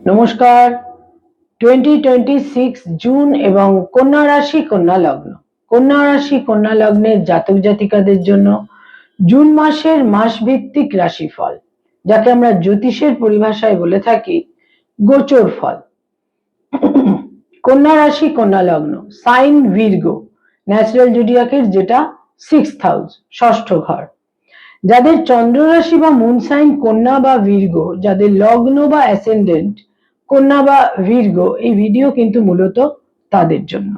নমস্কার। 2026 জুন এবং কন্যা রাশি কন্যা লগ্ন, কন্যা রাশি কন্যা লগ্নের জাতক জাতিকাদের জন্য জুন মাসের মাসভিত্তিক রাশিফল, যাকে আমরা জ্যোতিষের পরিভাষায় বলে থাকি গোচর ফল। কন্যা রাশি কন্যা লগ্ন, সাইন ভির্গো, ন্যাচারাল জোডিয়াকের যেটা 6th হাউস, ষষ্ঠ ঘর। যাদের চন্দ্র রাশি বা মুন সাইন কন্যা বা ভির্গো, যাদের লগ্ন বা অ্যাসেন্ডেন্ট কন্যা বা ভির্গো, এই ভিডিও কিন্তু মূলত তাদের জন্য।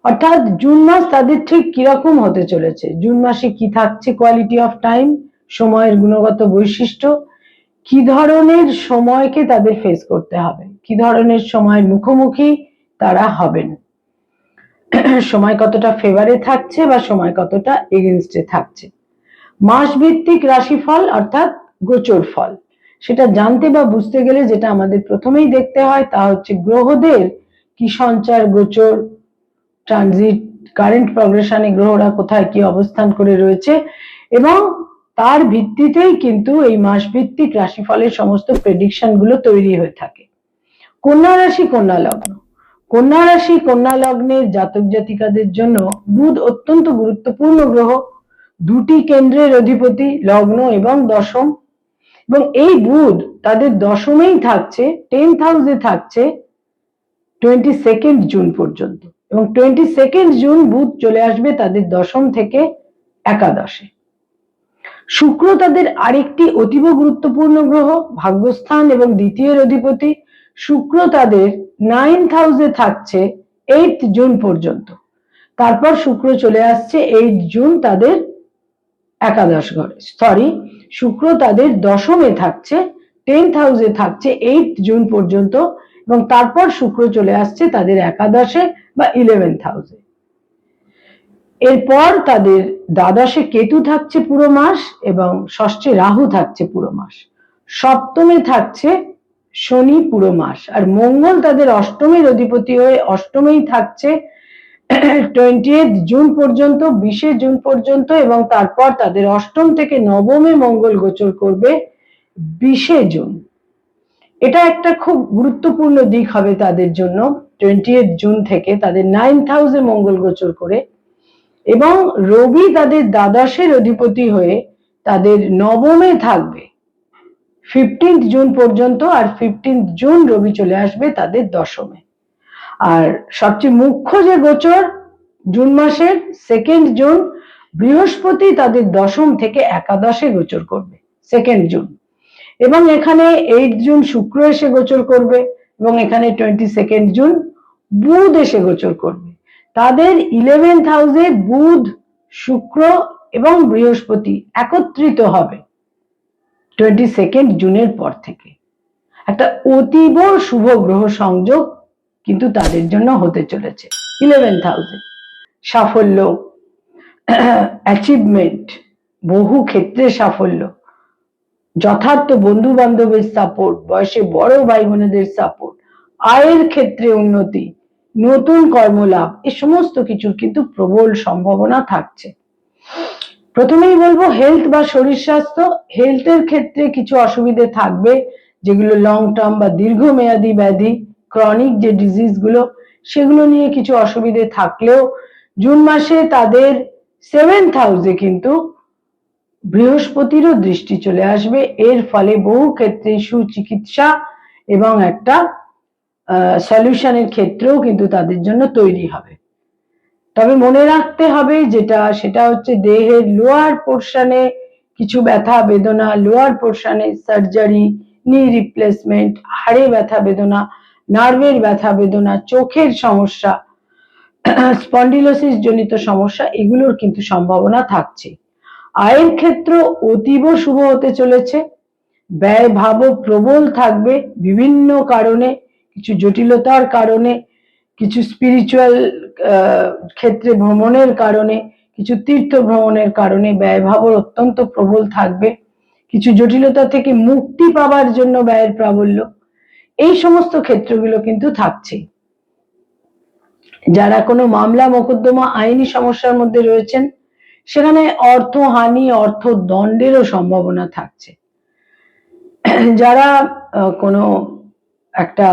অর্থাৎ জুন মাস তাদের ঠিক কিরকম হতে চলেছে, জুন মাসে কি থাকছে কোয়ালিটি অফ টাইম, সময়ের গুণগত বৈশিষ্ট্য, কি ধরনের সময়কে তাদের ফেস করতে হবে, কি ধরনের সময়ের মুখোমুখি তারা হবেন, সময় কতটা ফেভারে থাকছে বা সময় কতটা এগেনস্টে থাকছে। মাস ভিত্তিক রাশিফল অর্থাৎ গোচর ফল, সেটা জানতে বা বুঝতে গেলে যেটা আমাদের প্রথমেই দেখতে হয় তা হচ্ছে গ্রহদের কি সঞ্চার, গোচর, ট্রানজিট, কারেন্ট প্রগ্রেশনে গ্রহরা কোথায় কি অবস্থান করে রয়েছে, এবং তার ভিত্তিতেই কিন্তু এই মাস ভিত্তিক রাশিফলের সমস্ত প্রেডিকশন গুলো তৈরি হয়ে থাকে। কন্যা রাশি কন্যা লগ্ন, কন্যা রাশি কন্যা লগ্নের জাতক জাতিকাদের জন্য বুধ অত্যন্ত গুরুত্বপূর্ণ গ্রহ, দুটি কেন্দ্রের অধিপতি, লগ্ন এবং দশম। এবং এই বুধ তাদের দশমেই থাকছে, 10th হাউসে থাকছে 22 জুন পর্যন্ত, এবং 22 জুন বুধ চলে আসবে তাদের দশম থেকে একাদশে। শুক্র তাদের আরেকটি অতীব গুরুত্বপূর্ণ গ্রহ, ভাগ্যস্থান এবং দ্বিতীয়ের অধিপতি। শুক্র তাদের 9th হাউসে থাকছে 8 জুন পর্যন্ত, তারপর শুক্র চলে আসছে 8 জুন তাদের একাদশ ঘরে, শুক্র তাদের দশমে থাকছে, 10th হাউসে থাকছে 8 জুন পর্যন্ত, এবং তারপর শুক্র চলে আসছে তাদের একাদশে বা 11th হাউসে। এরপর তাদের দ্বাদশে কেতু থাকছে পুরো মাস এবং ষষ্ঠে রাহু থাকছে পুরো মাস, সপ্তমে থাকছে শনি পুরো মাস, আর মঙ্গল তাদের অষ্টমের অধিপতি হয়ে অষ্টমেই থাকছে 20 জুন পর্যন্ত, 20 জুন পর্যন্ত, এবং তারপর তাদের অষ্টম থেকে নবমে মঙ্গল গোচর করবে 20 জুন। এটা একটা খুব গুরুত্বপূর্ণ দিক হবে তাদের জন্য। 20 জুন থেকে তাদের 9th হাউসে মঙ্গল গোচর করে, এবং রবি তাদের দ্বাদশের অধিপতি হয়ে তাদের নবমে থাকবে 15 জুন পর্যন্ত, আর 15 জুন রবি চলে আসবে তাদের দশমে। আর সবচেয়ে মুখ্য যে গোচর জুন মাসের 2 জুন, বৃহস্পতি তাদের দশম থেকে একাদশে গোচর করবে 2 জুন, এবং এখানে 8 জুন শুক্র এসে গোচর করবে, এবং এখানে 22 জুন বুধ এসে গোচর করবে। তাদের 11th হাউসে বুধ, শুক্র এবং বৃহস্পতি একত্রিত হবে 22 জুনের পর থেকে। একটা অতীব শুভ গ্রহ সংযোগ কিন্তু তাদের জন্য হতে চলেছে। 11th হাউসে সাফল্য, অ্যাচিভমেন্ট, বহু ক্ষেত্রে সাফল্য, যথার্থ বন্ধু বান্ধবের সাপোর্ট, বয়সে বড় ভাই বোনেদের সাপোর্ট, আয়ের ক্ষেত্রে উন্নতি, নতুন কর্মলাভ, এই সমস্ত কিছুর কিন্তু প্রবল সম্ভাবনা থাকছে। প্রথমেই বলবো হেলথ বা শরীর স্বাস্থ্য। হেলথের ক্ষেত্রে কিছু অসুবিধে থাকবে, যেগুলো লং টার্ম বা দীর্ঘমেয়াদী ব্যাধি, ক্রনিক যে ডিজিজ গুলো, সেগুলো নিয়ে কিছু অসুবিধে থাকলেও জুন মাসে তাদের 7th হাউসে কিন্তু বৃহস্পতিরও দৃষ্টি চলে আসবে। এর ফলে বহু ক্ষেত্রে সুচিকিৎসা এবং একটা সলিউশনের ক্ষেত্রেও কিন্তু তাদের জন্য তৈরি হবে। তবে মনে রাখতে হবে সেটা হচ্ছে দেহের লোয়ার পোর্শনে কিছু ব্যথা বেদনা, লোয়ার পোর্শনে সার্জারি, নি রিপ্লেসমেন্ট, হাড়ে ব্যথা বেদনা, নার্ভের ব্যথা বেদনা, চোখের সমস্যা, স্পন্ডিলোসিস জনিত সমস্যা, এগুলোর কিন্তু সম্ভাবনা থাকছে। আয়ের ক্ষেত্র অতীব শুভ হতে চলেছে, ব্যয় ভাব প্রবল থাকবে বিভিন্ন কারণে, কিছু জটিলতার কারণে, কিছু স্পিরিচুয়াল ক্ষেত্রে ভ্রমণের কারণে, কিছু তীর্থ ভ্রমণের কারণে ব্যয়ভাব অত্যন্ত প্রবল থাকবে, কিছু জটিলতা থেকে মুক্তি পাওয়ার জন্য ব্যয়ের প্রাবল্য, এই সমস্ত ক্ষেত্রগুলো কিন্তু থাকছে। যারা কোনো মামলা মোকদ্দমা আইনি সমস্যার মধ্যে রয়েছেন, সেখানে অর্থহানি, অর্থ দণ্ডেরও সম্ভাবনা থাকছে। যারা কোনো একটা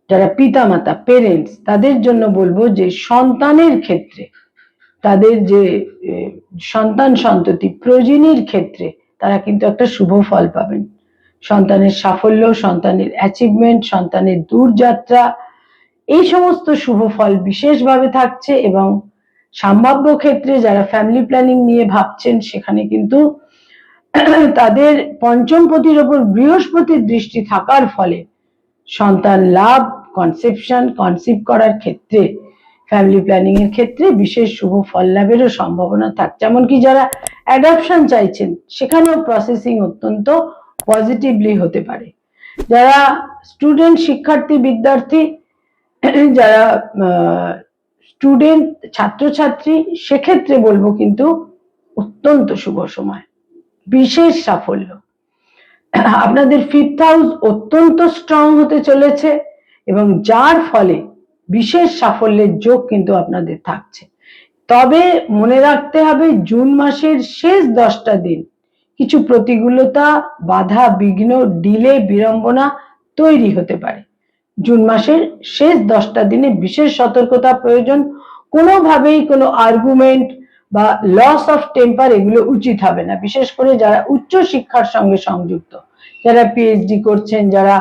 যারা পিতামাতা পেরেন্টস তাদের জন্য বলবো যে সন্তানের ক্ষেত্রে তাদের যে সন্তান সন্ততি প্রজনীর ক্ষেত্রে তারা কিন্তু একটা শুভ ফল পাবেন। সন্তানের সাফল্য, সন্তানের অ্যাচিভমেন্ট, সন্তানের দূরযাত্রা, এই সমস্ত শুভ ফল বিশেষভাবে থাকছে। এবং সম্ভাব্য ক্ষেত্রে যারা ফ্যামিলি প্ল্যানিং নিয়ে ভাবছেন সেখানে কিন্তু তাদের পঞ্চমপতির ওপর বৃহস্পতির দৃষ্টি থাকার ফলে সন্তান লাভ, কনসিভ করার ক্ষেত্রে, ফ্যামিলি প্ল্যানিং এর ক্ষেত্রে বিশেষ শুভ ফল লাভেরও সম্ভাবনা থাকছে। এমনকি যারা অ্যাডপশন চাইছেন সেখানেও প্রসেসিং অত্যন্ত পজিটিভলি হতে পারে। যারা স্টুডেন্ট, শিক্ষার্থী, বিদ্যার্থী, যারা স্টুডেন্ট, ছাত্রছাত্রী, সেক্ষেত্রে বলবো কিন্তু অত্যন্ত শুভ সময়, বিশেষ সাফল্য। আপনাদের 5th হাউস অত্যন্ত স্ট্রং হতে চলেছে এবং যার ফলে বিশেষ সাফল্যের যোগ কিন্তু আপনাদের থাকছে। তবে মনে রাখতে হবে জুন মাসের শেষ 10টা দিন কিছু প্রতিকূলতা, বাধা, বিঘ্ন, ডিলে, বিড়ম্বনা তৈরি হতে পারে। জুন মাসের শেষ 10টা দিনে বিশেষ সতর্কতা প্রয়োজন। কোনোভাবেই কোনো আর্গুমেন্ট বা লস অফ টেম্পার এগুলো উচিত হবে না। বিশেষ করে যারা উচ্চ শিক্ষার সঙ্গে সংযুক্ত, যারা পিএইচডি করছেন, যারা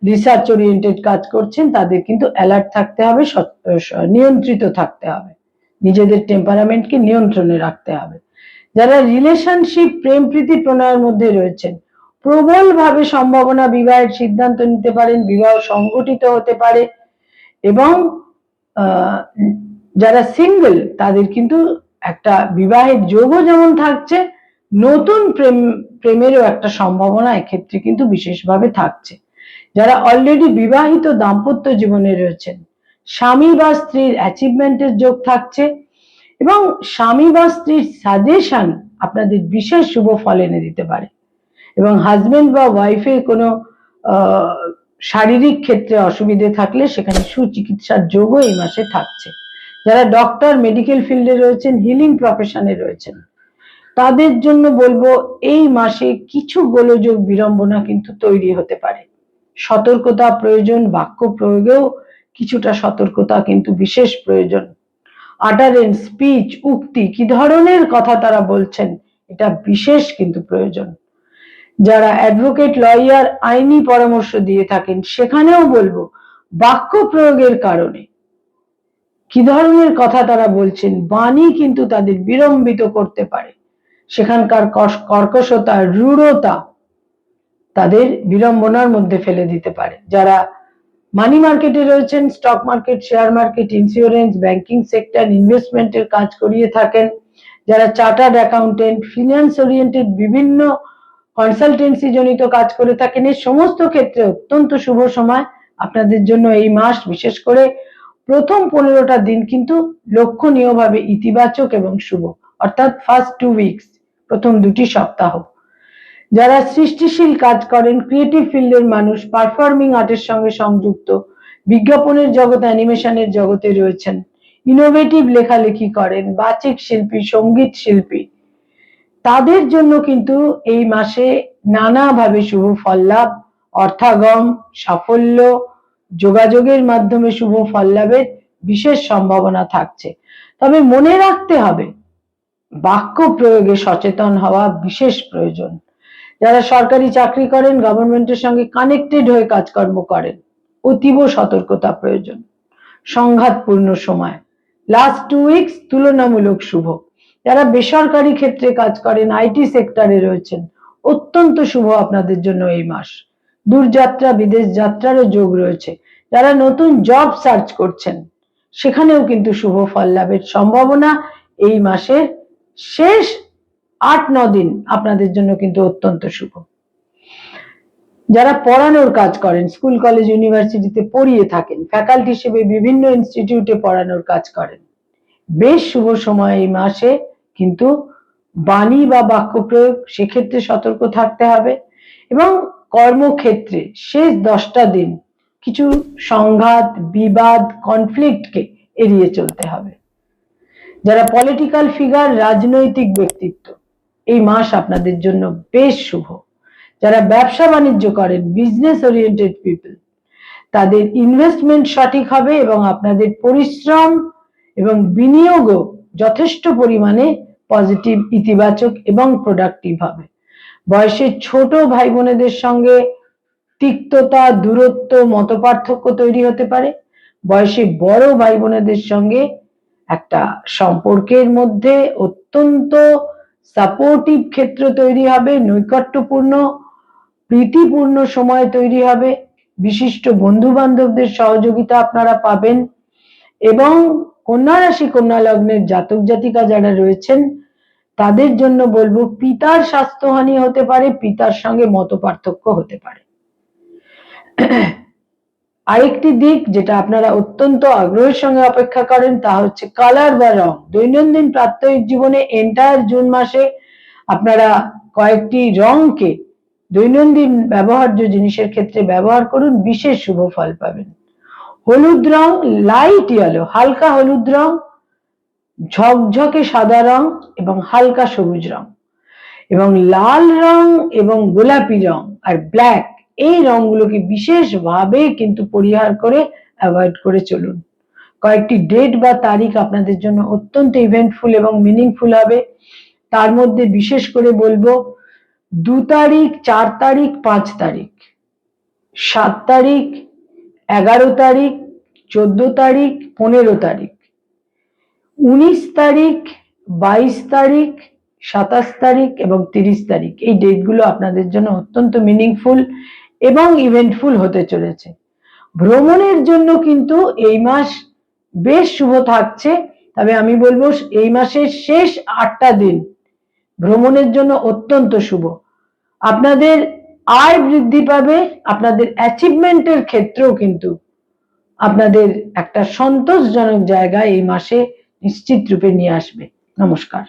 রিসার্চ ওরিয়েন্টেড কাজ করছেন, তাদের কিন্তু অ্যালার্ট থাকতে হবে, নিয়ন্ত্রিত থাকতে হবে, নিজেদের টেম্পারামেন্টকে নিয়ন্ত্রণে রাখতে হবে। যারা রিলেশনশিপ, প্রেম প্রীতি প্রণয়ের মধ্যে রয়েছেন, প্রবল ভাবে সম্ভাবনা বিবাহের সিদ্ধান্ত নিতে পারেন, বিবাহ সংগঠিত হতে পারে। এবং যারা সিঙ্গেল তাদের কিন্তু একটা বিবাহের যোগও যেমন থাকছে, নতুন প্রেমেরও একটা সম্ভাবনা এক্ষেত্রে কিন্তু বিশেষভাবে থাকছে। যারা অলরেডি বিবাহিত দাম্পত্য জীবনে রয়েছেন, স্বামী বা স্ত্রীর অ্যাচিভমেন্টের যোগ থাকছে এবং স্বামী বা স্ত্রীর সাজেশন আপনাদের বিশেষ শুভ ফল এনে দিতে পারে। এবং হাজবেন্ড বা ওয়াইফের কোনো শারীরিক ক্ষেত্রে অসুবিধে থাকলে সেখানে সুচিকিৎসার যোগও এই মাসে থাকছে। যারা ডক্টর, মেডিকেল ফিল্ডে রয়েছেন, হিলিং প্রফেশনে রয়েছেন, তাদের জন্য বলবো এই মাসে কিছু গোলযোগ, বিড়ম্বনা কিন্তু তৈরি হতে পারে। সতর্কতা প্রয়োজন, বাক্য প্রয়োগেও কিছুটা সতর্কতা কিন্তু বিশেষ প্রয়োজন। আটারেন্স, স্পিচ, উক্তি, কি ধরনের কথা তারা বলছেন এটা বিশেষ কিন্তু প্রয়োজন। যারা অ্যাডভোকেট, লয়ার, আইনি পরামর্শ দিয়ে থাকেন সেখানেও বলবো বাক্য প্রয়োগের কারণে কি ধরনের কথা তারা বলছেন, বাণী কিন্তু তাদের বিড়ম্বিত করতে পারে। সেখানকার কর্কশতা, রূঢ়তা তাদের বিড়ম্বনার মধ্যে ফেলে দিতে পারে। যারা মানি মার্কেটে রয়েছেন, stock market, share market, insurance, banking sector, ইনভেস্টমেন্টের কাজ করিয়ে থাকেন, যারা চার্টার্ড অ্যাকাউন্টেন্ট, ফিনান্স ওরিয়েন্টেড বিভিন্ন কনসালটেন্সি জনিত কাজ করে থাকেন, এই সমস্ত ক্ষেত্রে অত্যন্ত শুভ সময় আপনাদের জন্য এই মাস। বিশেষ করে প্রথম 15টা দিন কিন্তু লক্ষণীয়ভাবে ইতিবাচক এবং শুভ, অর্থাৎ ফার্স্ট 2 উইকস, প্রথম 2টি সপ্তাহ। যারা সৃষ্টিশীল কাজ করেন, ক্রিয়েটিভ ফিল্ডের মানুষ, পারফর্মিং আর্টের সঙ্গে সংযুক্ত, বিজ্ঞাপনের জগৎ, অ্যানিমেশনের জগতে রয়েছেন, ইনোভেটিভ লেখালেখি করেন, বাচিক শিল্পী, সঙ্গীত শিল্পী, তাদের জন্য কিন্তু এই মাসে নানাভাবে শুভ ফল লাভ, অর্থাগম, সাফল্য, যোগাযোগের মাধ্যমে শুভ ফল লাভের বিশেষ সম্ভাবনা থাকছে। তবে মনে রাখতে হবে বাক্য প্রয়োগে সচেতন হওয়া বিশেষ প্রয়োজন। যারা সরকারি চাকরি করেন, গভর্নমেন্টের সঙ্গে কানেক্টেড হয়ে কাজকর্ম করেন, অতীব সতর্কতা প্রয়োজন। সংঘাতপূর্ণ সময়, লাস্ট 2 উইকস তুলনামূলক শুভ। যারা বেসরকারি ক্ষেত্রে কাজ করেন, আইটি সেক্টরে রয়েছেন, অত্যন্ত শুভ আপনাদের জন্য এই মাস। দূরযাত্রা, বিদেশ যাত্রারও যোগ রয়েছে। যারা নতুন জব সার্চ করছেন সেখানেও কিন্তু শুভ ফল লাভের সম্ভাবনা। এই মাসের শেষ 8-9 দিন আপনাদের জন্য কিন্তু অত্যন্ত শুভ। যারা পড়ানোর কাজ করেন, স্কুল, কলেজ, ইউনিভার্সিটিতে পড়িয়ে থাকেন, ফ্যাকাল্টি হিসেবে বিভিন্ন ইনস্টিটিউটে পড়ানোর কাজ করেন, বেশ শুভ সময় এই মাসে। কিন্তু বাণী বা বাক্য প্রয়োগ সেক্ষেত্রে সতর্ক থাকতে হবে। এবং কর্মক্ষেত্রে শেষ 10টা দিন কিছু সংঘাত, বিবাদ, কনফ্লিক্টকে এড়িয়ে চলতে হবে। যারা পলিটিক্যাল ফিগার, রাজনৈতিক ব্যক্তিত্ব, এই মাস আপনাদের জন্য বেশ শুভ। যারা ব্যবসা বাণিজ্য করেন, বিজনেস ওরিয়েন্টেড পিপল, তাদের ইনভেস্টমেন্ট সঠিক হবে এবং আপনাদের পরিশ্রম এবং বিনিয়োগও যথেষ্ট পরিমাণে পজিটিভ, ইতিবাচক এবং প্রোডাক্টিভ হবে। বয়সে ছোট ভাই বোনেদের সঙ্গে তিক্ততা, দূরত্ব, মতপার্থক্য তৈরি হতে পারে। বয়সে বড় ভাই বোনেদের সঙ্গে একটা সম্পর্কের মধ্যে অত্যন্ত সাপোর্টিভ ক্ষেত্র তৈরি হবে, নৈকট্যপূর্ণ, প্রীতিপূর্ণ সময় তৈরি হবে, বিশিষ্ট বন্ধু বান্ধবদের সহযোগিতা আপনারা পাবেন। এবং কন্যা রাশি, কন্যা লগ্নের জাতক জাতিকা যারা রয়েছেন তাদের জন্য বলবো পিতার স্বাস্থ্যহানি হতে পারে, পিতার সঙ্গে মতপার্থক্য হতে পারে। আরেকটি দিক যেটা আপনারা অত্যন্ত আগ্রহের সঙ্গে অপেক্ষা করেন তা হচ্ছে কালার বা রং। দৈনন্দিন প্রাত্যহিক জীবনে এন্টায়ার জুন মাসে আপনারা কয়েকটি রংকে দৈনন্দিন ব্যবহার্য জিনিসের ক্ষেত্রে ব্যবহার করুন, বিশেষ শুভ ফল পাবেন। হলুদ রং, লাইট ইয়েলো, হালকা হলুদ রং, ঝকঝকে সাদা রং এবং হালকা সবুজ রং, এবং লাল রং এবং গোলাপি রং আর ব্ল্যাক, এই রংগুলোকে বিশেষভাবে কিন্তু পরিহার করে অ্যাভয়েড করে চলুন। কয়েকটি ডেট বা তারিখ আপনাদের জন্য অত্যন্ত ইভেন্টফুল এবং মিনিংফুল হবে। তার মধ্যে বিশেষ করে বলবো 2 তারিখ, 4 তারিখ, 5 তারিখ, 7 তারিখ, 11 তারিখ, 14 তারিখ, 15 তারিখ, 19 তারিখ, 22 তারিখ, 27 তারিখ এবং 30 তারিখ। এই ডেটগুলো আপনাদের জন্য অত্যন্ত মিনিংফুল এবং ইভেন্টফুল হতে চলেছে। ভ্রমণের জন্য কিন্তু এই মাস বেশ শুভ থাকছে, তবে আমি বলবো এই মাসের শেষ 8টা দিন ভ্রমণের জন্য অত্যন্ত শুভ। আপনাদের আয় বৃদ্ধি পাবে, আপনাদের অ্যাচিভমেন্টের ক্ষেত্রেও কিন্তু আপনাদের একটা সন্তোষজনক জায়গা এই মাসে নিশ্চিত রূপে নিয়ে আসবে। নমস্কার।